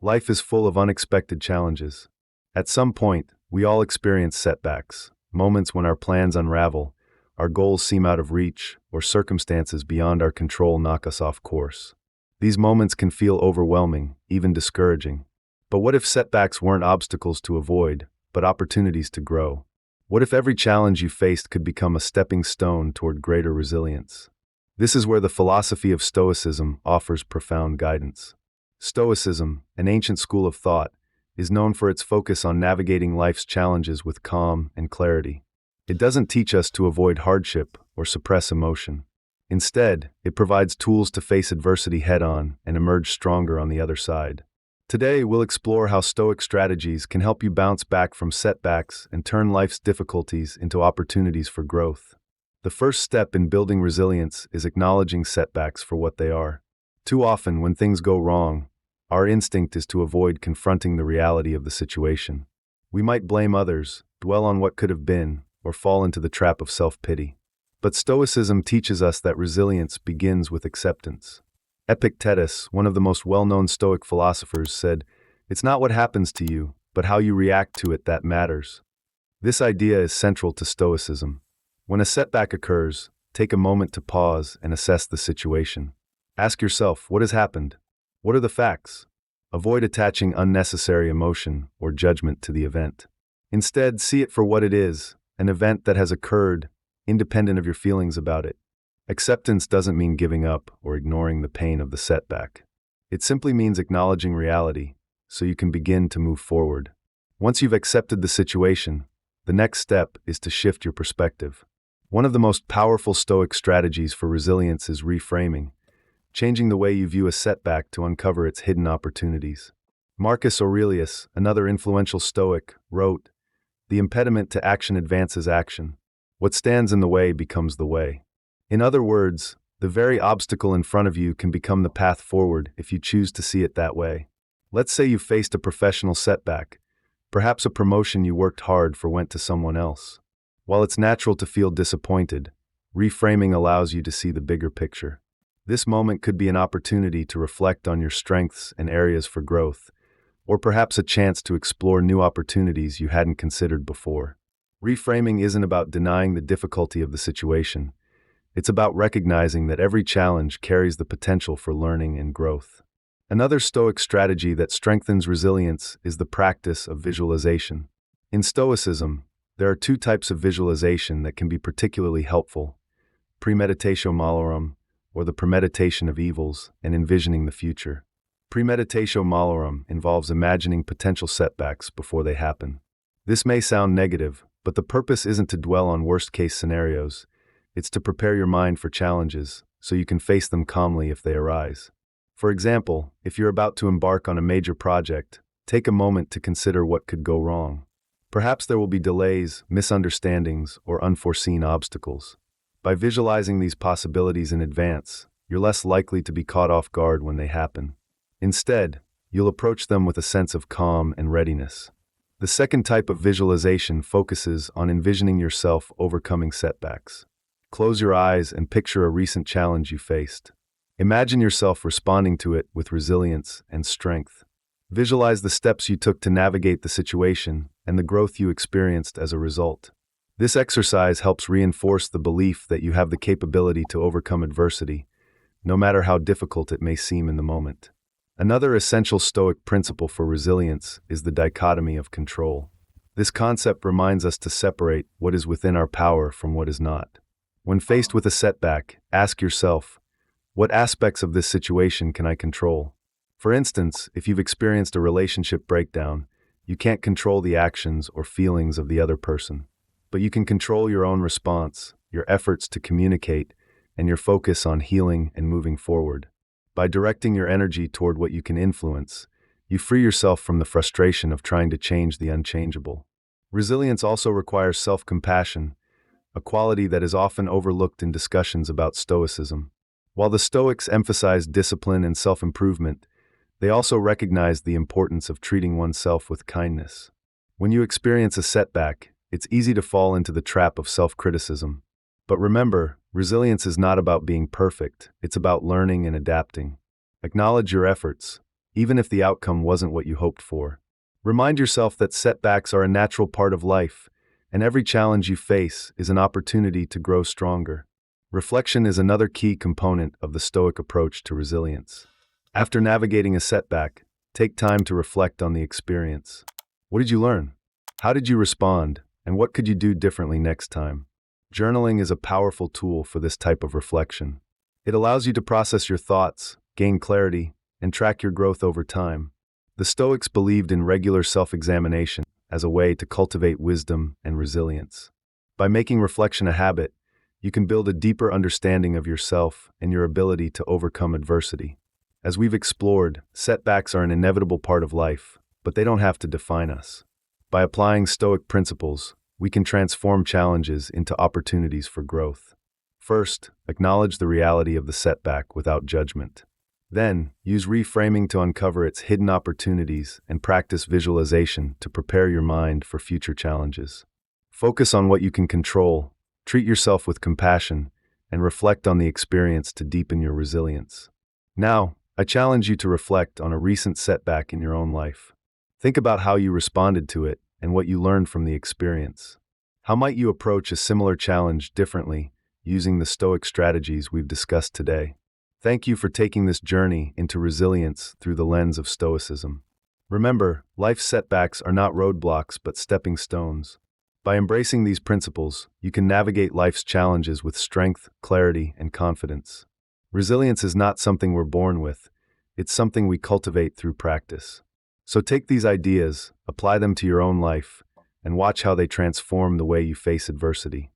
Life is full of unexpected challenges. At some point, we all experience setbacks, moments when our plans unravel, our goals seem out of reach, or circumstances beyond our control knock us off course. These moments can feel overwhelming, even discouraging. But what if setbacks weren't obstacles to avoid, but opportunities to grow? What if every challenge you faced could become a stepping stone toward greater resilience? This is where the philosophy of Stoicism offers profound guidance. Stoicism, an ancient school of thought, is known for its focus on navigating life's challenges with calm and clarity. It doesn't teach us to avoid hardship or suppress emotion. Instead, it provides tools to face adversity head-on and emerge stronger on the other side. Today, we'll explore how Stoic strategies can help you bounce back from setbacks and turn life's difficulties into opportunities for growth. The first step in building resilience is acknowledging setbacks for what they are. Too often, when things go wrong, our instinct is to avoid confronting the reality of the situation. We might blame others, dwell on what could have been, or fall into the trap of self-pity. But Stoicism teaches us that resilience begins with acceptance. Epictetus, one of the most well-known Stoic philosophers, said, "It's not what happens to you, but how you react to it that matters." This idea is central to Stoicism. When a setback occurs, take a moment to pause and assess the situation. Ask yourself, what has happened? What are the facts? Avoid attaching unnecessary emotion or judgment to the event. Instead, see it for what it is, an event that has occurred, independent of your feelings about it. Acceptance doesn't mean giving up or ignoring the pain of the setback. It simply means acknowledging reality, so you can begin to move forward. Once you've accepted the situation, the next step is to shift your perspective. One of the most powerful Stoic strategies for resilience is reframing, changing the way you view a setback to uncover its hidden opportunities. Marcus Aurelius, another influential Stoic, wrote, "The impediment to action advances action. What stands in the way becomes the way." In other words, the very obstacle in front of you can become the path forward if you choose to see it that way. Let's say you faced a professional setback. Perhaps a promotion you worked hard for went to someone else. While it's natural to feel disappointed, reframing allows you to see the bigger picture. This moment could be an opportunity to reflect on your strengths and areas for growth, or perhaps a chance to explore new opportunities you hadn't considered before. Reframing isn't about denying the difficulty of the situation. It's about recognizing that every challenge carries the potential for learning and growth. Another Stoic strategy that strengthens resilience is the practice of visualization. In Stoicism, there are two types of visualization that can be particularly helpful: premeditatio malorum, or the premeditation of evils, and envisioning the future. Premeditatio malorum involves imagining potential setbacks before they happen. This may sound negative, but the purpose isn't to dwell on worst-case scenarios. It's to prepare your mind for challenges, so you can face them calmly if they arise. For example, if you're about to embark on a major project, take a moment to consider what could go wrong. Perhaps there will be delays, misunderstandings, or unforeseen obstacles. By visualizing these possibilities in advance, you're less likely to be caught off guard when they happen. Instead, you'll approach them with a sense of calm and readiness. The second type of visualization focuses on envisioning yourself overcoming setbacks. Close your eyes and picture a recent challenge you faced. Imagine yourself responding to it with resilience and strength. Visualize the steps you took to navigate the situation and the growth you experienced as a result. This exercise helps reinforce the belief that you have the capability to overcome adversity, no matter how difficult it may seem in the moment. Another essential Stoic principle for resilience is the dichotomy of control. This concept reminds us to separate what is within our power from what is not. When faced with a setback, ask yourself, what aspects of this situation can I control? For instance, if you've experienced a relationship breakdown, you can't control the actions or feelings of the other person, but you can control your own response, your efforts to communicate, and your focus on healing and moving forward. By directing your energy toward what you can influence, you free yourself from the frustration of trying to change the unchangeable. Resilience also requires self-compassion, a quality that is often overlooked in discussions about Stoicism. While the Stoics emphasize discipline and self-improvement, they also recognize the importance of treating oneself with kindness. When you experience a setback, it's easy to fall into the trap of self-criticism. But remember, resilience is not about being perfect, it's about learning and adapting. Acknowledge your efforts, even if the outcome wasn't what you hoped for. Remind yourself that setbacks are a natural part of life, and every challenge you face is an opportunity to grow stronger. Reflection is another key component of the Stoic approach to resilience. After navigating a setback, take time to reflect on the experience. What did you learn? How did you respond? And what could you do differently next time? Journaling is a powerful tool for this type of reflection. It allows you to process your thoughts, gain clarity, and track your growth over time. The Stoics believed in regular self-examination as a way to cultivate wisdom and resilience. By making reflection a habit, you can build a deeper understanding of yourself and your ability to overcome adversity. As we've explored, setbacks are an inevitable part of life, but they don't have to define us. By applying Stoic principles, we can transform challenges into opportunities for growth. First, acknowledge the reality of the setback without judgment. Then, use reframing to uncover its hidden opportunities and practice visualization to prepare your mind for future challenges. Focus on what you can control, treat yourself with compassion, and reflect on the experience to deepen your resilience. Now, I challenge you to reflect on a recent setback in your own life. Think about how you responded to it and what you learned from the experience. How might you approach a similar challenge differently using the Stoic strategies we've discussed today? Thank you for taking this journey into resilience through the lens of Stoicism. Remember, life's setbacks are not roadblocks but stepping stones. By embracing these principles, you can navigate life's challenges with strength, clarity, and confidence. Resilience is not something we're born with, it's something we cultivate through practice. So take these ideas, apply them to your own life, and watch how they transform the way you face adversity.